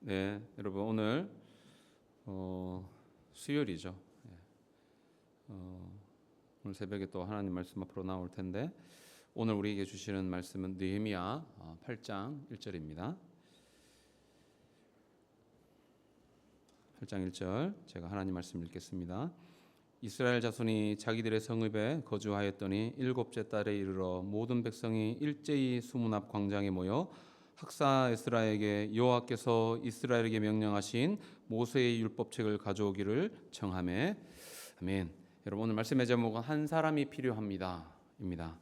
네, 여러분 오늘 수요일이죠. 오늘 새벽에 또 하나님 말씀 앞으로 나올 텐데 오늘 우리에게 주시는 말씀은 느헤미야 8장 1절입니다. 8장 1절 제가 하나님 말씀 읽겠습니다. 이스라엘 자손이 자기들의 성읍에 거주하였더니 일곱째 달에 이르러 모든 백성이 일제히 수문 앞 광장에 모여 학사 에스라에게 여호와께서 이스라엘에게 명령하신 모세의 율법책을 가져오기를 청하매. 아멘. 여러분 오늘 말씀의 제목은 한 사람이 필요합니다 입니다.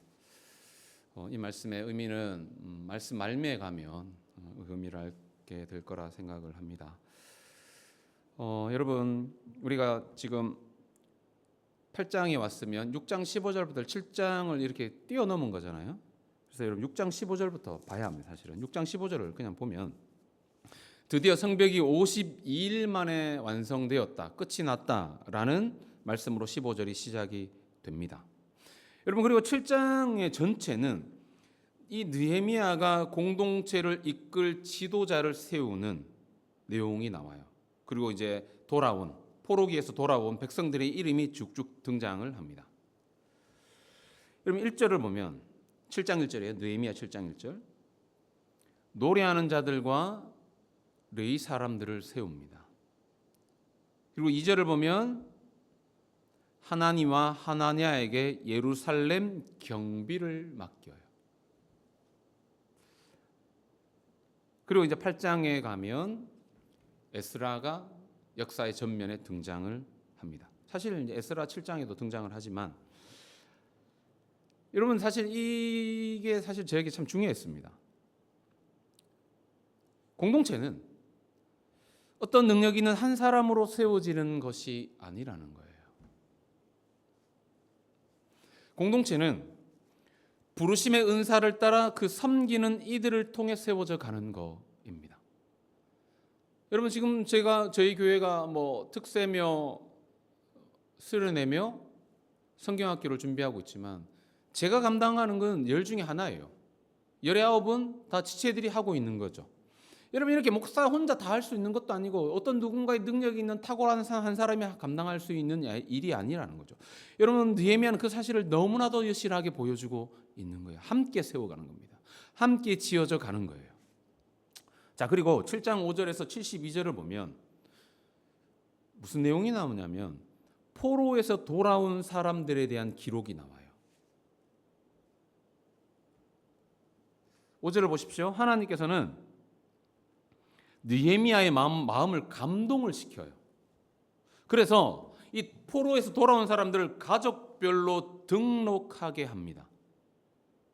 이 말씀의 의미는 말씀 말미에 가면 의미를 알게 될 거라 생각을 합니다. 여러분 우리가 지금 8장에 왔으면 6장 15절부터 7장을 이렇게 뛰어넘은 거잖아요. 그래서 여러분 6장 15절부터 봐야 합니다. 사실은 6장 15절을 그냥 보면 드디어 성벽이 52일 만에 완성되었다, 끝이 났다라는 말씀으로 15절이 시작이 됩니다. 여러분 그리고 7장의 전체는 이 느헤미야가 공동체를 이끌 지도자를 세우는 내용이 나와요. 그리고 이제 포로기에서 돌아온 백성들의 이름이 쭉쭉 등장을 합니다. 여러분 1절을 보면 7장 1절이에요. 느헤미야 7장 1절. 노래하는 자들과 르이 사람들을 세웁니다. 그리고 2절을 보면 하나니와 하나냐에게 예루살렘 경비를 맡겨요. 그리고 이제 8장에 가면 에스라가 역사의 전면에 등장을 합니다. 사실 이제 에스라 7장에도 등장을 하지만 여러분 사실 이게 사실 저에게 참 중요했습니다. 공동체는 어떤 능력 있는 한 사람으로 세워지는 것이 아니라는 거예요. 공동체는 부르심의 은사를 따라 그 섬기는 이들을 통해 세워져 가는 것입니다. 여러분 지금 저희 교회가 특세며 수련회며 성경학교를 준비하고 있지만 제가 감당하는 건 10 중에 하나예요. 19은 다 지체들이 하고 있는 거죠. 여러분 이렇게 목사 혼자 다 할 수 있는 것도 아니고 어떤 누군가의 능력이 있는 탁월한 한 사람이 감당할 수 있는 일이 아니라는 거죠. 여러분 느헤미야는 그 사실을 너무나도 여실하게 보여주고 있는 거예요. 함께 세워가는 겁니다. 함께 지어져 가는 거예요. 자 그리고 7장 5절에서 72절을 보면 무슨 내용이 나오냐면 포로에서 돌아온 사람들에 대한 기록이 나와요. 5절을 보십시오. 하나님께서는 느헤미야의 마음을 감동을 시켜요. 그래서 이 포로에서 돌아온 사람들을 가족별로 등록하게 합니다.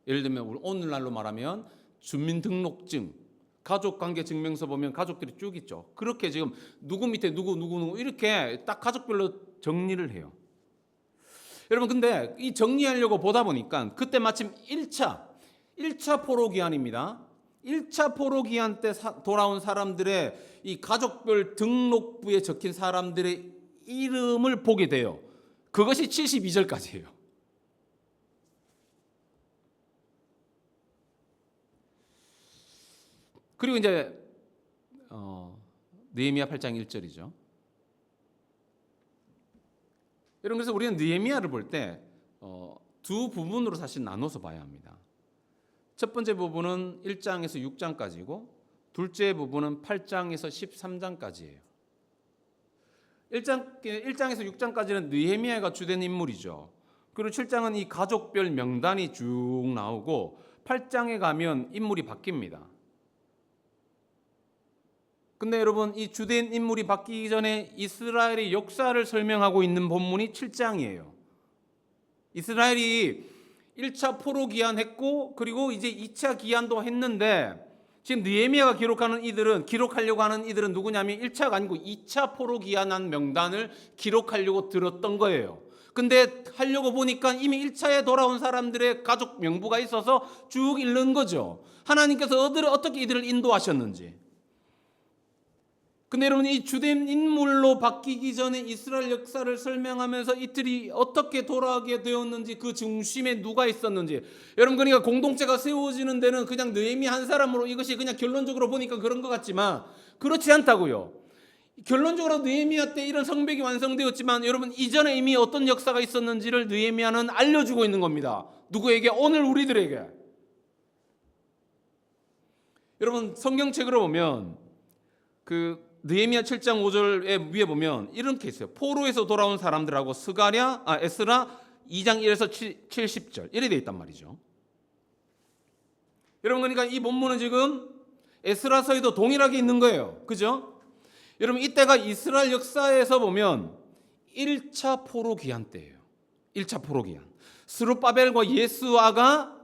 예를 들면 오늘날로 말하면 주민등록증, 가족관계증명서 보면 가족들이 쭉 있죠. 그렇게 지금 누구 밑에 누구 이렇게 딱 가족별로 정리를 해요. 여러분 근데 이 정리하려고 보다 보니까 그때 마침 1차 포로기한입니다. 1차 포로기한 때 돌아온 사람들의 이 가족별 등록부에 적힌 사람들의 이름을 보게 돼요. 그것이 72절까지예요. 그리고 이제 느헤미야 8장 1절이죠. 여러분 그래서 우리는 느헤미야를 볼 때 두 부분으로 사실 나눠서 봐야 합니다. 첫 번째 부분은 1장에서 6장까지고 둘째 부분은 8장에서 13장까지예요. 1장에서 6장까지는 느헤미야가 주된 인물이죠. 그리고 7장은 이 가족별 명단이 쭉 나오고 8장에 가면 인물이 바뀝니다. 근데 여러분 이 주된 인물이 바뀌기 전에 이스라엘의 역사를 설명하고 있는 본문이 7장이에요. 이스라엘이 1차 포로 기한했고 그리고 이제 2차 기한도 했는데 지금 느헤미야가 기록하려고 하는 이들은 누구냐면 1차가 아니고 2차 포로 기한한 명단을 기록하려고 들었던 거예요. 근데 하려고 보니까 이미 1차에 돌아온 사람들의 가족 명부가 있어서 쭉 읽는 거죠. 하나님께서 어떻게 이들을 인도하셨는지. 근데 여러분, 이 주된 인물로 바뀌기 전에 이스라엘 역사를 설명하면서 이들이 어떻게 돌아가게 되었는지, 그 중심에 누가 있었는지, 여러분, 그러니까 공동체가 세워지는 데는 그냥 느헤미야 한 사람으로 이것이 그냥 결론적으로 보니까 그런 것 같지만 그렇지 않다고요. 결론적으로 느헤미야 때 이런 성벽이 완성되었지만 여러분, 이전에 이미 어떤 역사가 있었는지를 느헤미야는 알려주고 있는 겁니다. 누구에게? 오늘 우리들에게. 여러분, 성경책으로 보면 그 느헤미야 7장 5절에 위에 보면 이렇게 있어요. 포로에서 돌아온 사람들하고 에스라 2장 1에서 70절 이렇게 돼 있단 말이죠. 여러분, 그러니까 이 본문은 지금 에스라서에도 동일하게 있는 거예요. 그죠? 여러분, 이때가 이스라엘 역사에서 보면 1차 포로 기한 때예요. 1차 포로 기한. 스룹바벨과 예수아가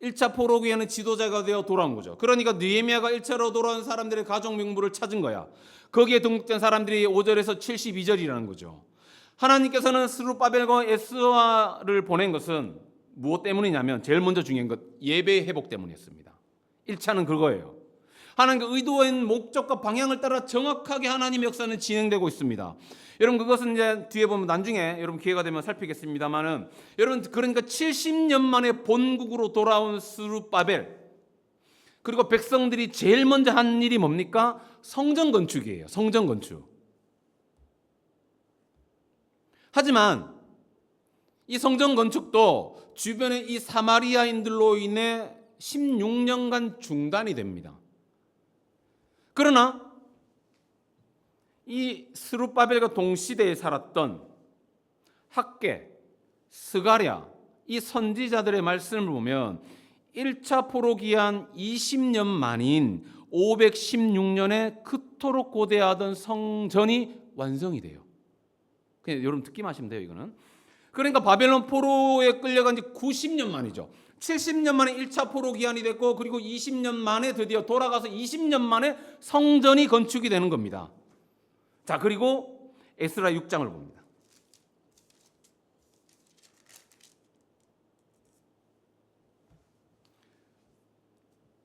1차 포로 기한의 지도자가 되어 돌아온 거죠. 그러니까 느헤미야가 1차로 돌아온 사람들의 가족 명부를 찾은 거야. 거기에 등록된 사람들이 5절에서 72절이라는 거죠. 하나님께서는 스룹바벨과 예수아를 보낸 것은 무엇 때문이냐면, 제일 먼저 중요한 것, 예배 회복 때문이었습니다. 1차는 그거예요. 하나님의 의도한 목적과 방향을 따라 정확하게 하나님의 역사는 진행되고 있습니다. 여러분, 그것은 이제 뒤에 보면 나중에 여러분 기회가 되면 살피겠습니다만은, 여러분, 그러니까 70년 만에 본국으로 돌아온 스룹바벨, 그리고 백성들이 제일 먼저 한 일이 뭡니까? 성전 건축이에요. 성전 건축. 하지만 이 성전 건축도 주변에 이 사마리아인들로 인해 16년간 중단이 됩니다. 그러나 이 스룹바벨과 동시대에 살았던 학개, 스가랴, 이 선지자들의 말씀을 보면 1차 포로 기한 20년 만인 516년에 그토록 고대하던 성전이 완성이 돼요. 그냥 여러분 듣기만 하시면 돼요, 이거는. 그러니까 바벨론 포로에 끌려간 지 90년 만이죠. 70년 만에 1차 포로 기한이 됐고, 그리고 20년 만에 드디어 돌아가서 20년 만에 성전이 건축이 되는 겁니다. 자, 그리고 에스라 6장을 봅니다.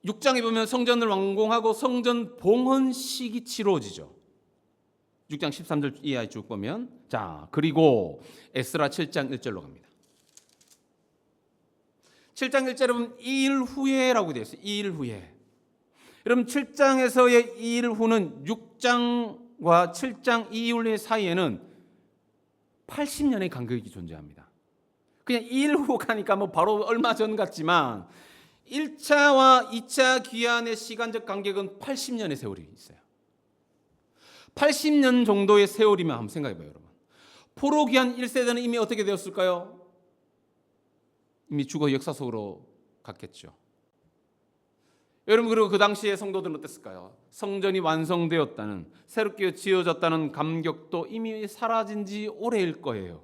6장에 보면 성전을 완공하고 성전 봉헌식이 치러지죠. 6장 13절 이하에 쭉 보면, 자, 그리고 에스라 7장 1절로 갑니다. 7장 1절에 보면 2일 후에라고 되어 있어요. 2일 후에. 여러분, 7장에서의 2일 후는 6장과 7장 2일 사이에는 80년의 간격이 존재합니다. 그냥 2일 후 가니까 뭐 바로 얼마 전 같지만 1차와 2차 기한의 시간적 간격은 80년의 세월이 있어요. 80년 정도의 세월이면 한번 생각해 봐요, 여러분. 포로 기한 1세대는 이미 어떻게 되었을까요? 이미 죽어 역사 속으로 갔겠죠. 여러분, 그리고 그 당시에 성도들은 어땠을까요? 성전이 완성되었다는, 새롭게 지어졌다는 감격도 이미 사라진 지 오래일 거예요.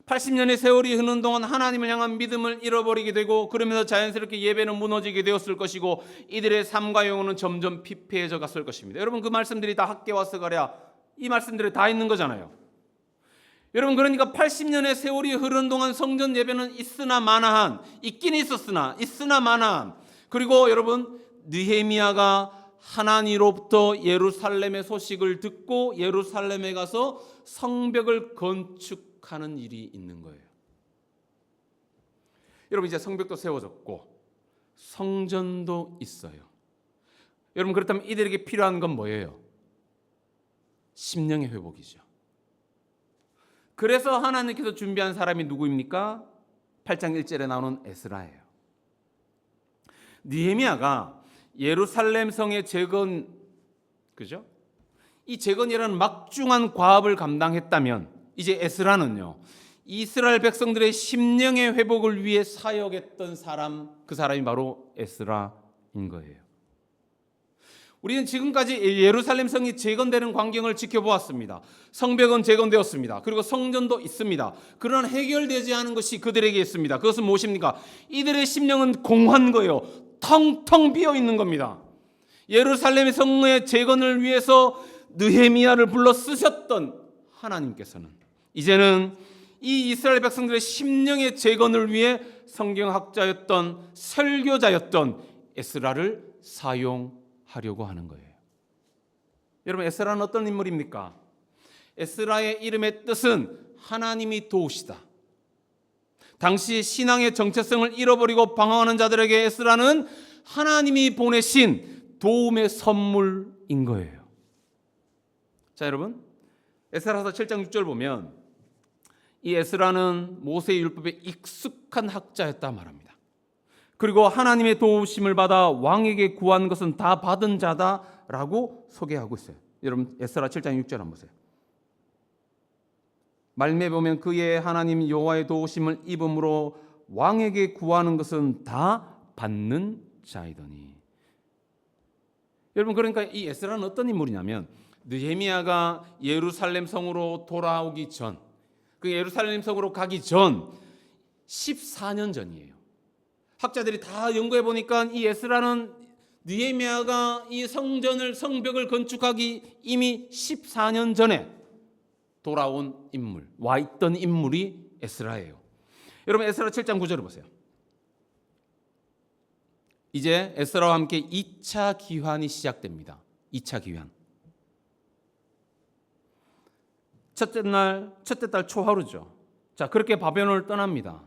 80년의 세월이 흐르는 동안 하나님을 향한 믿음을 잃어버리게 되고, 그러면서 자연스럽게 예배는 무너지게 되었을 것이고, 이들의 삶과 영혼은 점점 피폐해져 갔을 것입니다. 여러분, 그 말씀들이 다 학개와 스가랴, 이 말씀들이 다 있는 거잖아요. 여러분, 그러니까 80년의 세월이 흐르는 동안 성전 예배는 있으나 마나한, 있긴 있었으나 있으나 마나한, 그리고 여러분, 느헤미야가 하나님으로부터 예루살렘의 소식을 듣고 예루살렘에 가서 성벽을 건축하는 일이 있는 거예요. 여러분, 이제 성벽도 세워졌고 성전도 있어요. 여러분, 그렇다면 이들에게 필요한 건 뭐예요? 심령의 회복이죠. 그래서 하나님께서 준비한 사람이 누구입니까? 8장 1절에 나오는 에스라예요. 느헤미야가 예루살렘 성의 재건, 그죠? 이 재건이라는 막중한 과업을 감당했다면, 이제 에스라는요, 이스라엘 백성들의 심령의 회복을 위해 사역했던 사람, 그 사람이 바로 에스라인 거예요. 우리는 지금까지 예루살렘 성이 재건되는 광경을 지켜보았습니다. 성벽은 재건되었습니다. 그리고 성전도 있습니다. 그러나 해결되지 않은 것이 그들에게 있습니다. 그것은 무엇입니까? 이들의 심령은 공한 거예요. 텅텅 비어 있는 겁니다. 예루살렘 성의 재건을 위해서 느헤미야를 불러 쓰셨던 하나님께서는 이제는 이 이스라엘 백성들의 심령의 재건을 위해 성경학자였던 설교자였던 에스라를 사용하려고 하는 거예요. 여러분, 에스라는 어떤 인물입니까? 에스라의 이름의 뜻은 하나님이 도우시다. 당시 신앙의 정체성을 잃어버리고 방황하는 자들에게 에스라는 하나님이 보내신 도움의 선물인 거예요. 자, 여러분, 에스라서 7장 6절 보면 이 에스라는 모세의 율법에 익숙한 학자였다 말합니다. 그리고 하나님의 도우심을 받아 왕에게 구한 것은 다 받은 자다라고 소개하고 있어요. 여러분, 에스라 7장 6절 한번 보세요. 말미에 보면 그의 하나님 여호와의 도우심을 입음으로 왕에게 구하는 것은 다 받는 자이더니. 여러분, 그러니까 이 에스라는 어떤 인물이냐면 느헤미야가 예루살렘 성으로 돌아오기 전, 그 예루살렘 성으로 가기 전 14년 전이에요. 학자들이 다 연구해 보니까 이 에스라는 느헤미야가 이 성벽을 건축하기 이미 14년 전에 돌아온 인물, 와 있던 인물이 에스라예요. 여러분, 에스라 7장 9절을 보세요. 이제 에스라와 함께 2차 기환이 시작됩니다. 2차 기환. 첫째 달 초하루죠. 자, 그렇게 바벨론을 떠납니다.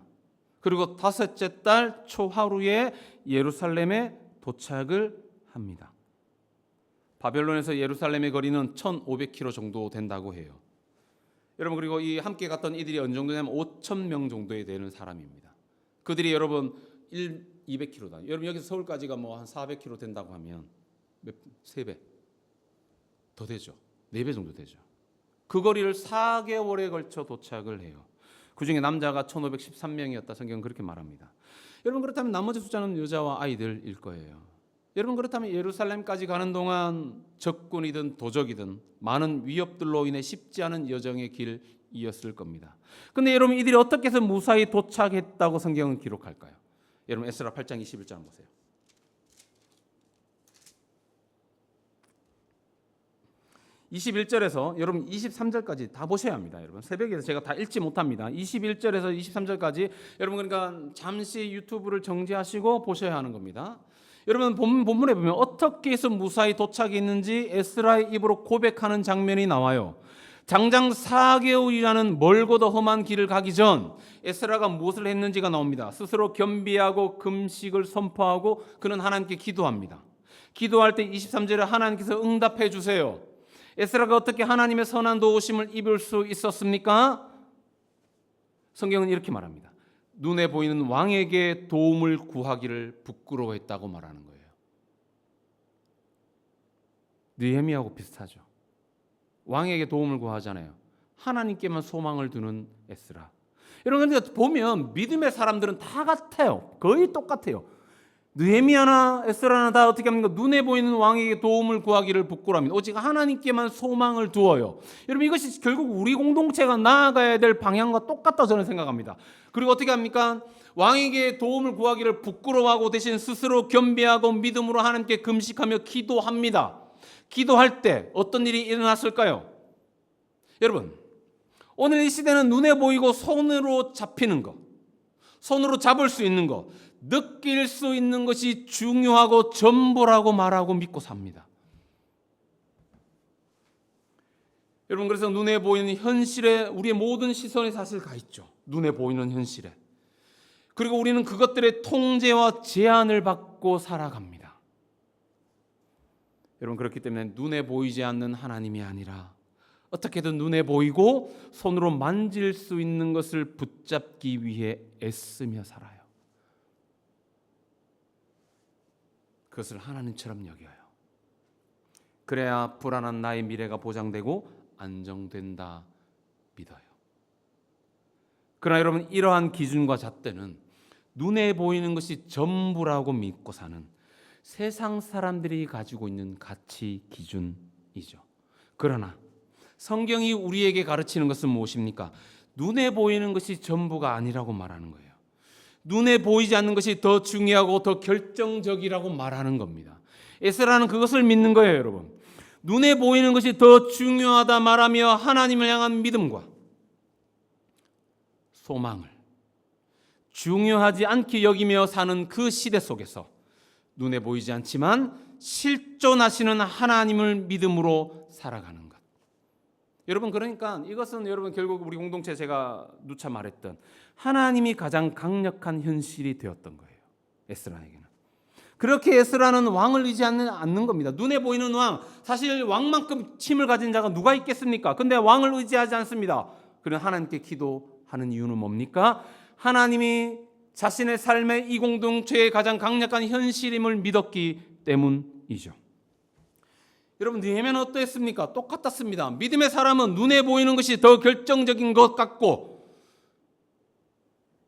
그리고 다섯째 달 초하루에 예루살렘에 도착을 합니다. 바벨론에서 예루살렘의 거리는 1500km 정도 된다고 해요. 여러분, 그리고 이 함께 갔던 이들이 어느 정도 되냐면 5,000명 정도에 되는 사람입니다. 그들이 여러분 200km다. 여러분, 여기서 서울까지가 뭐 한 400km 된다고 하면 3배 더 되죠. 4배 정도 되죠. 그 거리를 4개월에 걸쳐 도착을 해요. 그중에 남자가 1513명이었다. 성경은 그렇게 말합니다. 여러분, 그렇다면 나머지 숫자는 여자와 아이들일 거예요. 여러분, 그렇다면 예루살렘까지 가는 동안 적군이든 도적이든 많은 위협들로 인해 쉽지 않은 여정의 길이었을 겁니다. 그런데 여러분, 이들이 어떻게 해서 무사히 도착했다고 성경은 기록할까요? 여러분, 에스라 8장 21절 한번 보세요. 21절에서 여러분 23절까지 다 보셔야 합니다. 여러분, 새벽에서 제가 다 읽지 못합니다. 21절에서 23절까지 여러분, 그러니까 잠시 유튜브를 정지하시고 보셔야 하는 겁니다. 여러분, 본문에 보면 어떻게 해서 무사히 도착했는지 에스라의 입으로 고백하는 장면이 나와요. 장장 4개월이라는 멀고도 험한 길을 가기 전 에스라가 무엇을 했는지가 나옵니다. 스스로 겸비하고 금식을 선포하고 그는 하나님께 기도합니다. 기도할 때 23절에 하나님께서 응답해 주세요. 에스라가 어떻게 하나님의 선한 도우심을 입을 수 있었습니까? 성경은 이렇게 말합니다. 눈에 보이는 왕에게 도움을 구하기를 부끄러워했다고 말하는 거예요. 느헤미야하고 비슷하죠. 왕에게 도움을 구하잖아요. 하나님께만 소망을 두는 에스라. 여러분, 근데 보면 믿음의 사람들은 다 같아요. 거의 똑같아요. 느헤미야나 에스라나 다 어떻게 합니까? 눈에 보이는 왕에게 도움을 구하기를 부끄러워합니다. 오직 하나님께만 소망을 두어요. 여러분, 이것이 결국 우리 공동체가 나아가야 될 방향과 똑같다 저는 생각합니다. 그리고 어떻게 합니까? 왕에게 도움을 구하기를 부끄러워하고 대신 스스로 겸비하고 믿음으로 하나님께 금식하며 기도합니다. 기도할 때 어떤 일이 일어났을까요? 여러분, 오늘 이 시대는 눈에 보이고 손으로 잡히는 것, 손으로 잡을 수 있는 것, 느낄 수 있는 것이 중요하고 전부라고 말하고 믿고 삽니다. 여러분, 그래서 눈에 보이는 현실에 우리의 모든 시선이 사실 가 있죠. 눈에 보이는 현실에. 그리고 우리는 그것들의 통제와 제한을 받고 살아갑니다. 여러분, 그렇기 때문에 눈에 보이지 않는 하나님이 아니라 어떻게든 눈에 보이고 손으로 만질 수 있는 것을 붙잡기 위해 애쓰며 살아요. 그것을 하나님처럼 여겨요. 그래야 불안한 나의 미래가 보장되고 안정된다 믿어요. 그러나 여러분, 이러한 기준과 잣대는 눈에 보이는 것이 전부라고 믿고 사는 세상 사람들이 가지고 있는 가치 기준이죠. 그러나 성경이 우리에게 가르치는 것은 무엇입니까? 눈에 보이는 것이 전부가 아니라고 말하는 거예요. 눈에 보이지 않는 것이 더 중요하고 더 결정적이라고 말하는 겁니다. 에스라는 그것을 믿는 거예요, 여러분. 눈에 보이는 것이 더 중요하다 말하며 하나님을 향한 믿음과 소망을 중요하지 않게 여기며 사는 그 시대 속에서 눈에 보이지 않지만 실존하시는 하나님을 믿음으로 살아가는 것. 여러분, 그러니까 이것은 여러분 결국 우리 공동체 제가 누차 말했던 하나님이 가장 강력한 현실이 되었던 거예요. 에스라에게는. 그렇게 에스라는 왕을 의지하지 않는 겁니다. 눈에 보이는 왕, 사실 왕만큼 힘을 가진 자가 누가 있겠습니까? 근데 왕을 의지하지 않습니다. 그런 하나님께 기도하는 이유는 뭡니까? 하나님이 자신의 삶의 이 공동체의 가장 강력한 현실임을 믿었기 때문이죠. 여러분, 느헤미야는 어떠했습니까? 똑같았습니다. 믿음의 사람은 눈에 보이는 것이 더 결정적인 것 같고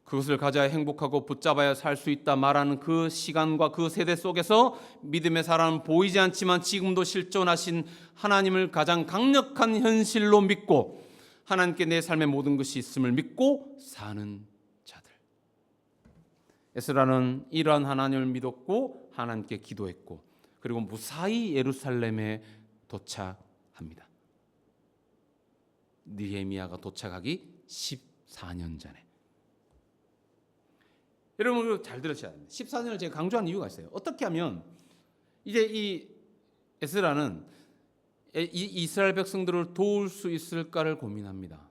그것을 가져야 행복하고 붙잡아야 살 수 있다 말하는 그 시간과 그 세대 속에서 믿음의 사람은 보이지 않지만 지금도 실존하신 하나님을 가장 강력한 현실로 믿고 하나님께 내 삶의 모든 것이 있음을 믿고 사는 자들. 에스라는 이러한 하나님을 믿었고 하나님께 기도했고 그리고 무사히 예루살렘에 도착합니다. 느헤미야가 도착하기 14년 전에. 여러분 잘 들으셔야 됩니다. 14년을 제가 강조한 이유가 있어요. 어떻게 하면 이제 이 에스라는 이 이스라엘 백성들을 도울 수 있을까를 고민합니다.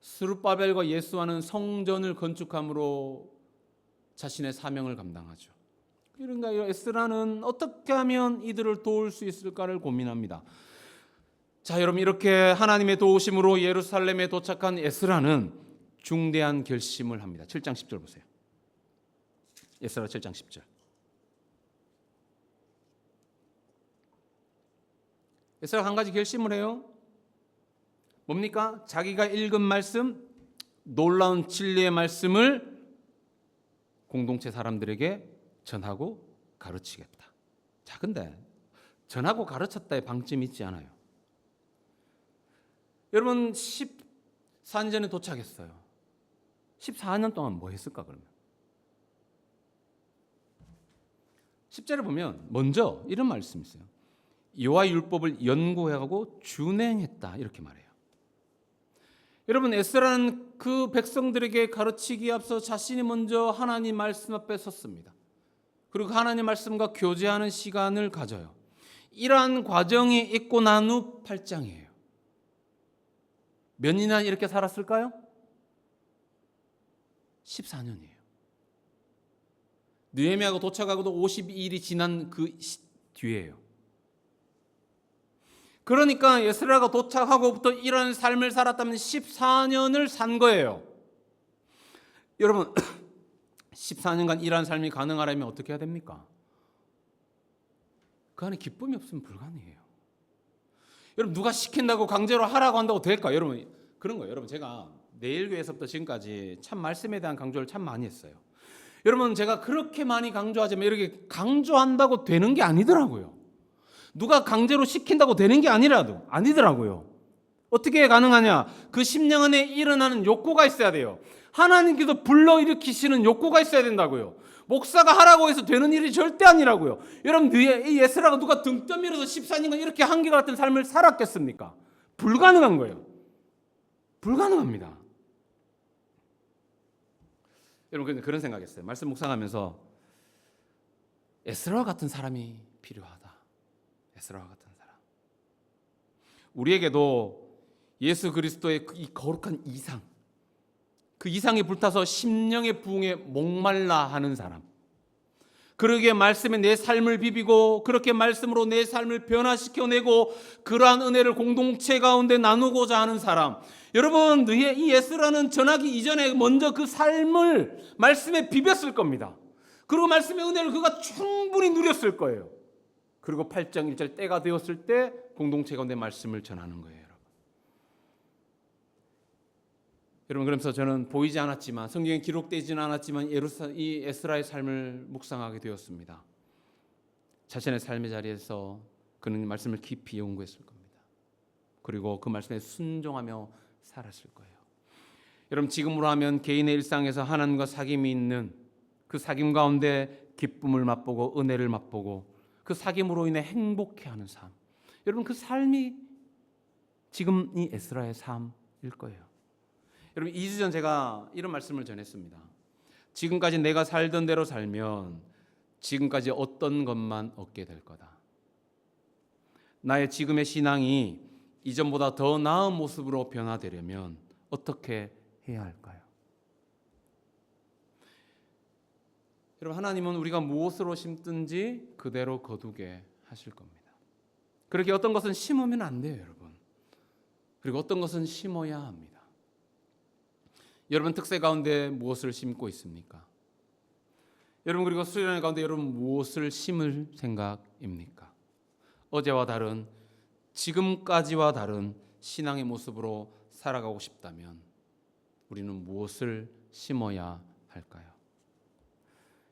스룹바벨과 예수와는 성전을 건축함으로 자신의 사명을 감당하죠. 그러니까 에스라는 어떻게 하면 이들을 도울 수 있을까를 고민합니다. 자, 여러분 이렇게 하나님의 도우심으로 예루살렘에 도착한 에스라는 중대한 결심을 합니다. 7장 10절 보세요. 에스라 7장 10절. 에스라가 한 가지 결심을 해요. 뭡니까? 자기가 읽은 말씀, 놀라운 진리의 말씀을 공동체 사람들에게 전하고 가르치겠다. 자, 근데 전하고 가르쳤다의 방점이 있지 않아요. 여러분 14년 전에 도착했어요. 14년 동안 뭐 했을까 그러면? 10절에 보면 먼저 이런 말씀이 있어요. 여호와 율법을 연구하고 준행했다 이렇게 말해요. 여러분 에스라는 그 백성들에게 가르치기에 앞서 자신이 먼저 하나님 말씀 앞에 섰습니다. 그리고 하나님 말씀과 교제하는 시간을 가져요. 이러한 과정이 있고 난 후 8장이에요. 몇 년이나 이렇게 살았을까요? 14년이에요. 느헤미야가 도착하고도 52일이 지난 그 뒤에요. 그러니까 에스라가 도착하고부터 이런 삶을 살았다면 14년을 산 거예요. 여러분 14년간 이런 삶이 가능하려면 어떻게 해야 됩니까? 그 안에 기쁨이 없으면 불가능해요. 여러분 누가 시킨다고 강제로 하라고 한다고 될까? 여러분 그런 거예요. 여러분 제가 내일교회에서부터 지금까지 참 말씀에 대한 강조를 참 많이 했어요. 여러분 제가 그렇게 많이 강조하지만 이렇게 강조한다고 되는 게 아니더라고요. 누가 강제로 시킨다고 되는 게 아니더라고요. 어떻게 가능하냐? 그 심령 안에 일어나는 욕구가 있어야 돼요. 하나님께서 불러일으키시는 욕구가 있어야 된다고요. 목사가 하라고 해서 되는 일이 절대 아니라고요. 여러분 이 에스라가 누가 등 떠밀어서 14년간 이렇게 한결 같은 삶을 살았겠습니까? 불가능한 거예요. 불가능합니다. 여러분 그런 생각했어요. 말씀 묵상하면서 에스라 같은 사람이 필요하다. 에스라 같은 사람. 우리에게도 예수 그리스도의 이 거룩한 이상, 그 이상이 불타서 심령의 부흥에 목말라 하는 사람, 그러기에 말씀에 내 삶을 비비고 그렇게 말씀으로 내 삶을 변화시켜내고 그러한 은혜를 공동체 가운데 나누고자 하는 사람. 여러분 이 에스라는 전하기 이전에 먼저 그 삶을 말씀에 비볐을 겁니다. 그리고 말씀의 은혜를 그가 충분히 누렸을 거예요. 그리고 8장 1절 때가 되었을 때 공동체 가운데 말씀을 전하는 거예요. 여러분 그러면서 저는 보이지 않았지만 성경에 기록되지는 않았지만 이 에스라의 삶을 묵상하게 되었습니다. 자신의 삶의 자리에서 그는 말씀을 깊이 연구했을 겁니다. 그리고 그 말씀에 순종하며 살았을 거예요. 여러분 지금으로 하면 개인의 일상에서 하나님과 사귐이 있는 그 사귐 가운데 기쁨을 맛보고 은혜를 맛보고 그 사귐으로 인해 행복해하는 삶. 여러분 그 삶이 지금 이 에스라의 삶일 거예요. 여러분 2주 전 제가 이런 말씀을 전했습니다. 지금까지 내가 살던 대로 살면 지금까지 어떤 것만 얻게 될 거다. 나의 지금의 신앙이 이전보다 더 나은 모습으로 변화되려면 어떻게 해야 할까요? 여러분, 하나님은 우리가 무엇으로 심든지 그대로 거두게 하실 겁니다. 그렇게 어떤 것은 심으면 안 돼요, 여러분. 그리고 어떤 것은 심어야 합니다. 여러분, 특세 가운데 무엇을 심고 있습니까? 여러분, 그리고 수련회 가운데 여러분 무엇을 심을 생각입니까? 어제와 다른, 지금까지와 다른 신앙의 모습으로 살아가고 싶다면 우리는 무엇을 심어야 할까요?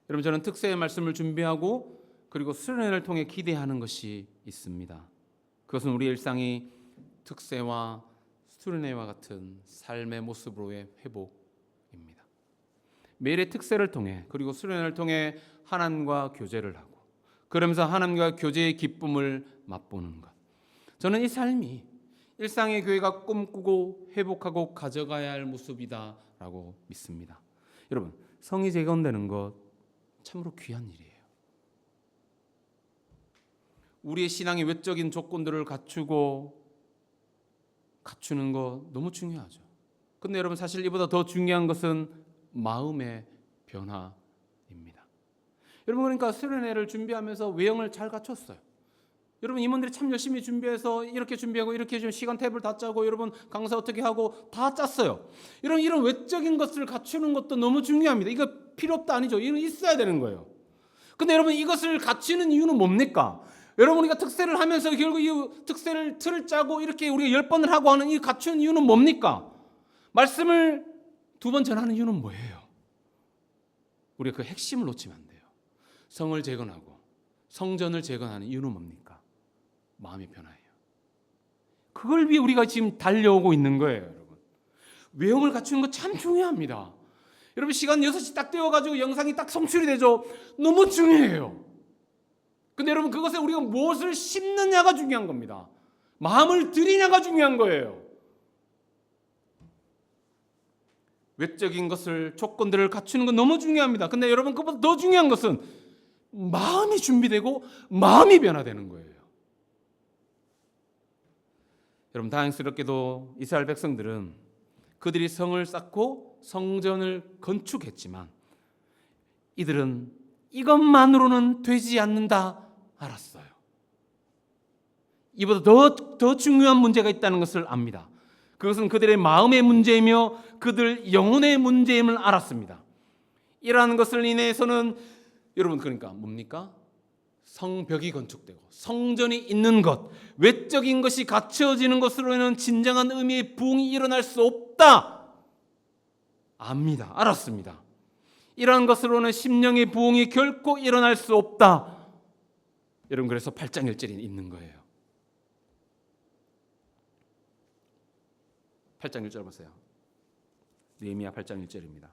여러분, 저는 특세의 말씀을 준비하고 그리고 수련회를 통해 기대하는 것이 있습니다. 그것은 우리 일상이 특세와 수련회와 같은 삶의 모습으로의 회복입니다. 매일의 특세를 통해 그리고 수련회를 통해 하나님과 교제를 하고 그러면서 하나님과 교제의 기쁨을 맛보는 것. 저는 이 삶이 일상의 교회가 꿈꾸고 회복하고 가져가야 할 모습이다라고 믿습니다. 여러분, 성이 재건되는 것 참으로 귀한 일이에요. 우리의 신앙의 외적인 조건들을 갖추는 거 너무 중요하죠. 근데 여러분, 사실 이보다 더 중요한 것은 마음의 변화입니다. 여러분, 그러니까 수련회를 준비하면서 외형을 잘 갖췄어요. 여러분, 임원들이 참 열심히 준비해서 이렇게 준비하고 이렇게 좀 시간 탭을 다 짜고 여러분 강사 어떻게 하고 다 짰어요. 이런 외적인 것을 갖추는 것도 너무 중요합니다. 이거 필요 없다 아니죠. 이건 있어야 되는 거예요. 근데 여러분, 이것을 갖추는 이유는 뭡니까? 여러분, 우리가 특세를 하면서 결국 이 특세를 틀을 짜고 이렇게 우리가 10번을 하고 하는 이 갖추는 이유는 뭡니까? 말씀을 2번 전하는 이유는 뭐예요? 우리가 그 핵심을 놓치면 안 돼요. 성을 재건하고 성전을 재건하는 이유는 뭡니까? 마음의 변화예요. 그걸 위해 우리가 지금 달려오고 있는 거예요, 여러분. 외형을 갖추는 거 참 중요합니다. 여러분, 시간 6시 딱 되어가지고 영상이 딱 송출이 되죠. 너무 중요해요. 근데 여러분, 그것에 우리가 무엇을 심느냐가 중요한 겁니다. 마음을 들이냐가 중요한 거예요. 외적인 것을, 조건들을 갖추는 건 너무 중요합니다. 근데 여러분, 그것보다 더 중요한 것은 마음이 준비되고 마음이 변화되는 거예요. 여러분, 다행스럽게도 이스라엘 백성들은 그들이 성을 쌓고 성전을 건축했지만 이들은 이것만으로는 되지 않는다 알았어요. 이보다 더 중요한 문제가 있다는 것을 압니다. 그것은 그들의 마음의 문제이며 그들 영혼의 문제임을 알았습니다. 이러한 것을 인해서는 여러분, 그러니까 뭡니까? 성벽이 건축되고 성전이 있는 것, 외적인 것이 갖춰지는 것으로는 진정한 의미의 부흥이 일어날 수 없다 압니다. 알았습니다. 이러한 것으로는 심령의 부흥이 결코 일어날 수 없다. 여러분, 그래서 8장 1절이 있는 거예요. 8장 1절 보세요. 느헤미야 8장 1절입니다.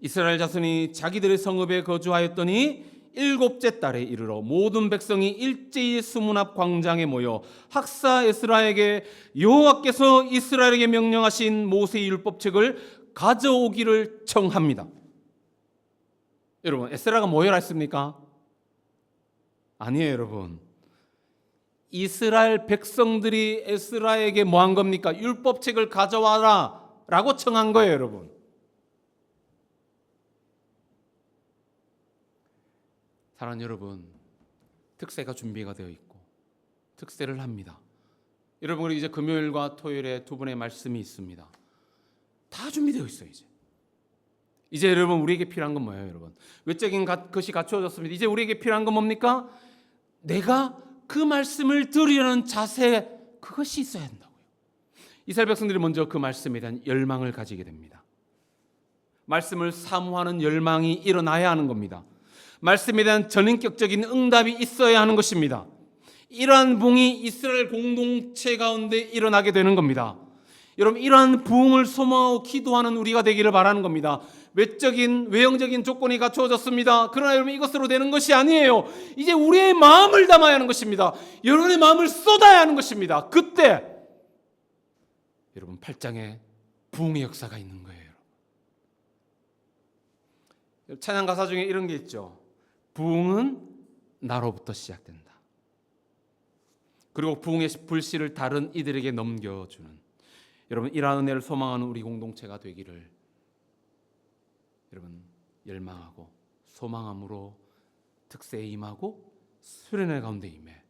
이스라엘 자손이 자기들의 성읍에 거주하였더니 7째 달에 이르러 모든 백성이 일제히 수문 앞 광장에 모여 학사 에스라에게 여호와께서 이스라엘에게 명령하신 모세의 율법책을 가져오기를 청합니다. 여러분, 에스라가 모여라 했습니까? 아니에요, 여러분. 이스라엘 백성들이 에스라에게 뭐 한 겁니까? 율법책을 가져와라 라고 청한 거예요, 여러분. 사랑하는 여러분, 특세가 준비가 되어 있고 특세를 합니다. 여러분, 우리 이제 금요일과 토요일에 2번의 말씀이 있습니다. 다 준비되어 있어요. 이제 여러분, 우리에게 필요한 건 뭐예요, 여러분? 외적인 것이 갖추어졌습니다. 이제 우리에게 필요한 건 뭡니까? 내가 그 말씀을 들으려는 자세, 그것이 있어야 한다고요. 이스라엘 백성들이 먼저 그 말씀에 대한 열망을 가지게 됩니다. 말씀을 사모하는 열망이 일어나야 하는 겁니다. 말씀에 대한 전인격적인 응답이 있어야 하는 것입니다. 이러한 부흥이 이스라엘 공동체 가운데 일어나게 되는 겁니다. 여러분, 이러한 부흥을 소망하고 기도하는 우리가 되기를 바라는 겁니다. 외형적인 조건이 갖추어졌습니다. 그러나 여러분, 이것으로 되는 것이 아니에요. 이제 우리의 마음을 담아야 하는 것입니다. 여러분의 마음을 쏟아야 하는 것입니다. 그때 여러분, 8장에 부흥의 역사가 있는 거예요. 찬양 가사 중에 이런 게 있죠. 부흥은 나로부터 시작된다. 그리고 부흥의 불씨를 다른 이들에게 넘겨주는, 여러분 이러한 은혜를 소망하는 우리 공동체가 되기를 여러분 열망하고 소망함으로 특세에 임하고 수련회 가운데 임해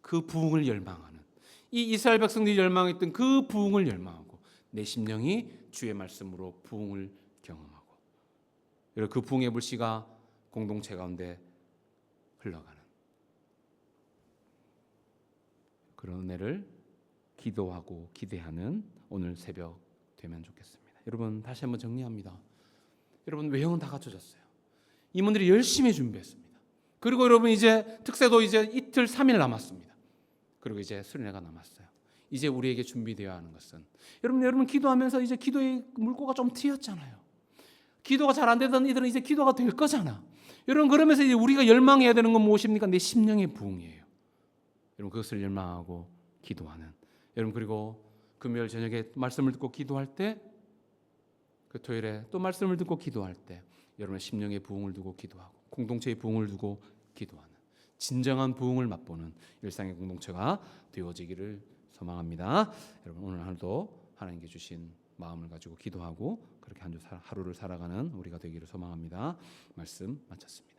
그 부흥을 열망하는, 이 이스라엘 백성들이 열망했던 그 부흥을 열망하고 내 심령이 주의 말씀으로 부흥을 경험하고, 여러분 그 부흥의 불씨가 공동체 가운데 흘러가는 그런 은혜를 기도하고 기대하는 오늘 새벽 되면 좋겠습니다. 여러분 다시 한번 정리합니다. 여러분 외형은 다 갖춰졌어요. 임원들이 열심히 준비했습니다. 그리고 여러분 이제 특세도 이제 이틀 3일 남았습니다. 그리고 이제 수련회가 남았어요. 이제 우리에게 준비되어야 하는 것은, 여러분 기도하면서 이제 기도의 물꼬가 좀 트였잖아요. 기도가 잘 안 되던 이들은 이제 기도가 될 거잖아. 여러분 그러면서 이제 우리가 열망해야 되는 건 무엇입니까? 내 심령의 부흥이에요. 여러분 그것을 열망하고 기도하는, 여러분 그리고 금요일 저녁에 말씀을 듣고 기도할 때, 그 토요일에 또 말씀을 듣고 기도할 때 여러분의 심령의 부흥을 두고 기도하고 공동체의 부흥을 두고 기도하는 진정한 부흥을 맛보는 일상의 공동체가 되어지기를 소망합니다. 여러분 오늘 하루도 하나님께 주신 마음을 가지고 기도하고 그렇게 한 주 하루를 살아가는 우리가 되기를 소망합니다. 말씀 마쳤습니다.